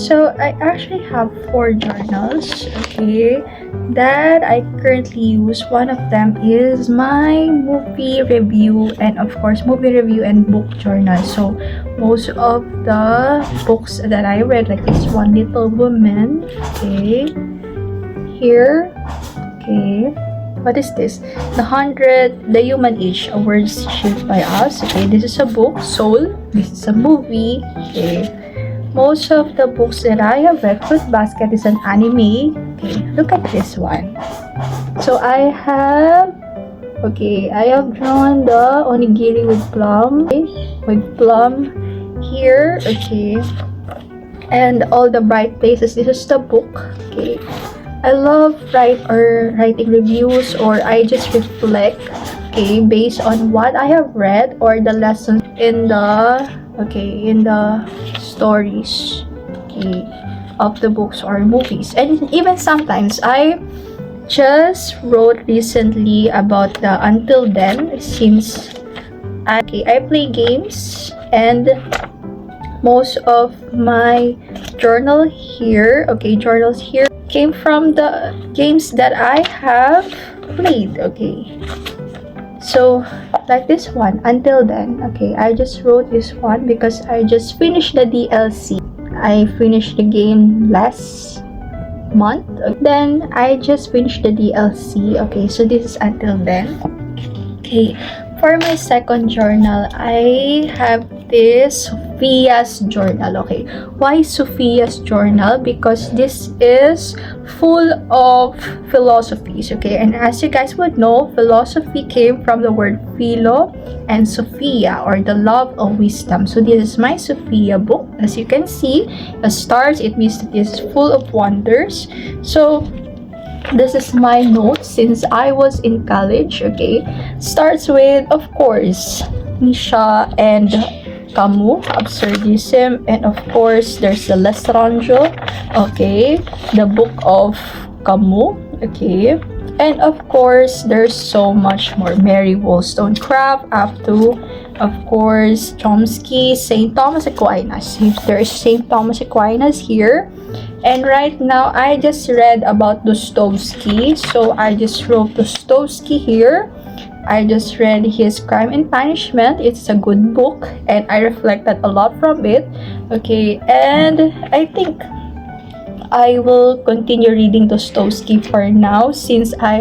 So I actually have 4 journals, okay, that I currently use. One of them is my movie review and of course movie review and book journal. So most of the books that I read, like this one, Little Woman, okay, here, okay, what is this? The Human Age, a World Shaped by Us. Okay, this is a book. Soul. This is a movie. Okay. Most of the books that I have read, Fruit Basket is an anime. Okay, look at this one. So I have drawn the onigiri with plum. Okay, with plum here. Okay, and all the bright places. This is the book. Okay. I love writing reviews, or I just reflect, okay, based on what I have read or the lessons in the stories, okay, of the books or movies. And even sometimes I just wrote recently about the Until Then, since I play games, and most of my journals here came from the games that I have played. Okay, so like this one, Until Then. Okay, I just wrote this one because I just finished the DLC. I finished the game last month, then I just finished the DLC. Okay, so this is Until Then. Okay, for my second journal, I have this Sophia's journal. Okay, why Sophia's journal? Because this is full of philosophies. Okay, and as you guys would know, philosophy came from the word philo and Sophia, or the love of wisdom. So this is my Sophia book. As you can see, the stars, it means that it is full of wonders. So this is my notes since I was in college. Okay, starts with, of course, Nietzsche and Camus, absurdism, and of course there's the L'Estrange, okay, the book of Camus, okay, and of course there's so much more. Mary Wollstonecraft, up to, of course, Chomsky, St. Thomas Aquinas. There is St. Thomas Aquinas here. And right now, I just read about Dostoevsky. So I just wrote Dostoevsky here. I just read his Crime and Punishment. It's a good book, and I reflected a lot from it. Okay, and I think I will continue reading Dostoevsky for now, since I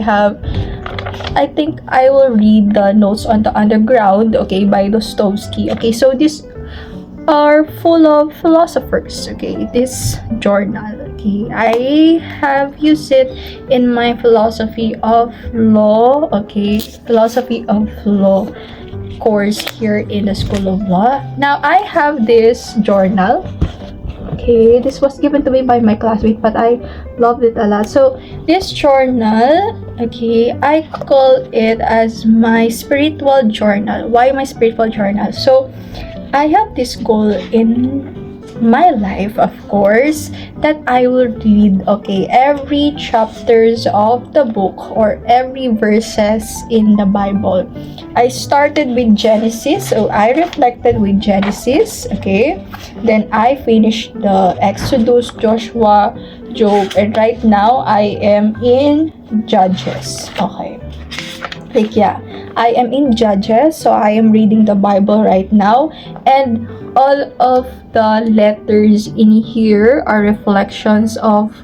think I will read the Notes on the Underground, okay, by Dostoevsky. Okay, so these are full of philosophers. Okay, this journal, okay, I have used it in my philosophy of law, okay, philosophy of law course here in the School of Law. Now I have this journal. Okay, this was given to me by my classmate, but I loved it a lot. So this journal, okay, I call it as my spiritual journal. Why my spiritual journal? So I have this goal in my life, of course, that I will read, okay, every chapters of the book or every verses in the Bible. I started with Genesis, so I reflected with Genesis, okay, then I finished the Exodus, Joshua, Job, and right now I am in Judges. Okay, like, yeah, I am in Judges, so I am reading the Bible right now, and all of the letters in here are reflections of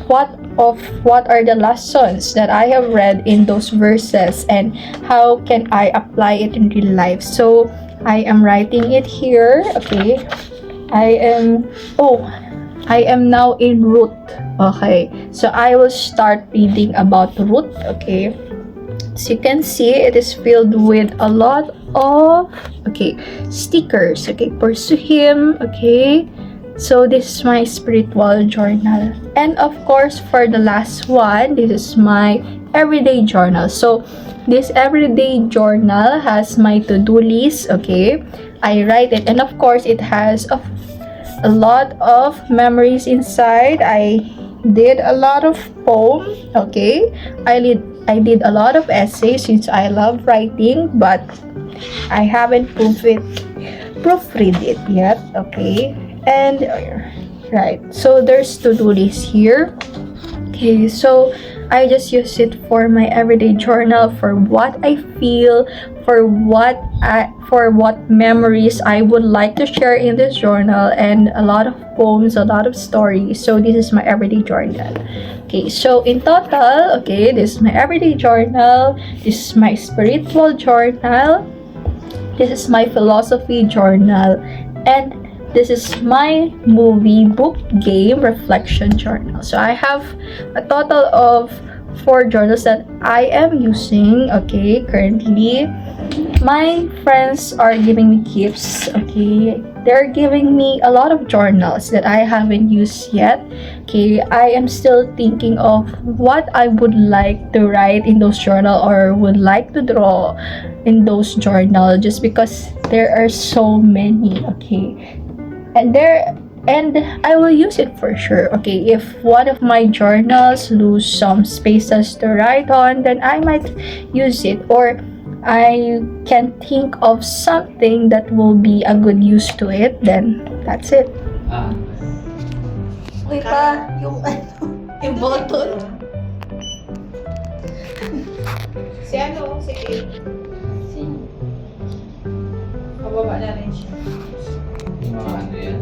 what are the lessons that I have read in those verses, and how can I apply it in real life. So I am writing it here. Okay, I am now in Ruth. Okay, so I will start reading about Ruth. Okay, as you can see, it is filled with a lot of, okay, stickers. Okay, pursue him. Okay, so this is my spiritual journal. And of course, for the last one, this is my everyday journal. So this everyday journal has my to-do list. Okay, I write it, and of course it has a lot of memories inside. I did a lot of poem. Okay, I did a lot of essays since I love writing, but I haven't proofread it yet. Okay, and right? So there's to-do list here. Okay, so I just use it for my everyday journal, for what I feel, for what memories I would like to share in this journal, and a lot of poems, a lot of stories. So this is my everyday journal. Okay, so in total, okay, this is my everyday journal, this is my spiritual journal, this is my philosophy journal, and this is my movie book game reflection journal. So I have a total of 4 journals that I am using, okay, currently. My friends are giving me gifts, okay. They're giving me a lot of journals that I haven't used yet. Okay, I am still thinking of what I would like to write in those journal or would like to draw in those journal, just because there are so many, okay. And I will use it for sure. Okay, if one of my journals lose some spaces to write on, then I might use it, or I can think of something that will be a good use to it, then that's it. Uy pa, yung yung bottle. Si ano, si Kate. Pababa na rin siya. Mga ano yan?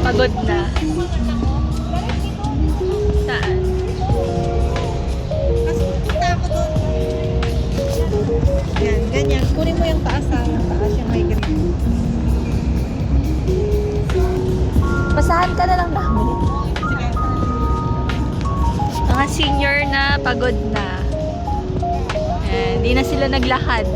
Pagod na. Saan? Mas punta ako doon. Yan, ganyan. Kunin mo yung taas ha. Yung taas yung may green. Basahan ka na lang namin. Mga senior na pagod na. Hindi na sila naglakad.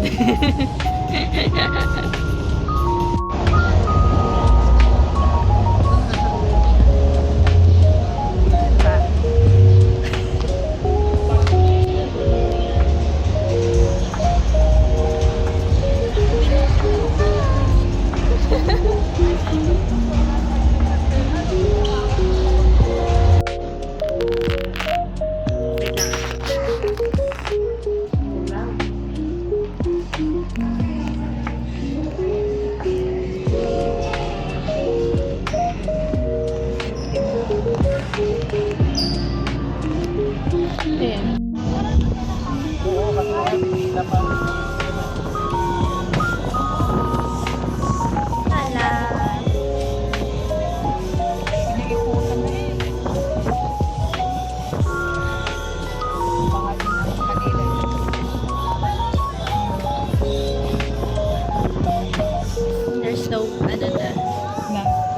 There's no, ano na.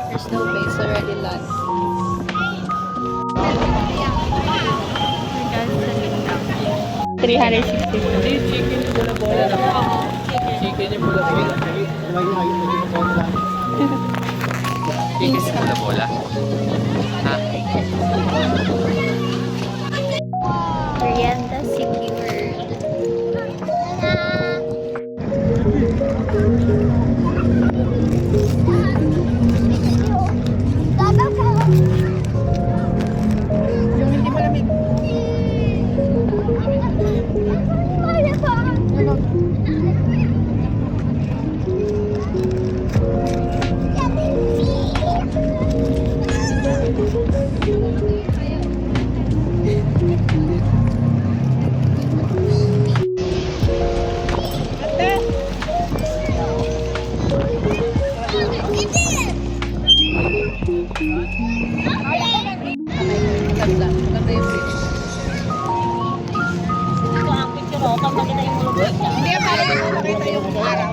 There's no base already land. $360. Chicken yung pula-pula. Ticket sa bola-bola. Ha? Merienda secured. Yung hindi malamig. Maganda yung bridge. Hindi, para makita yung araw.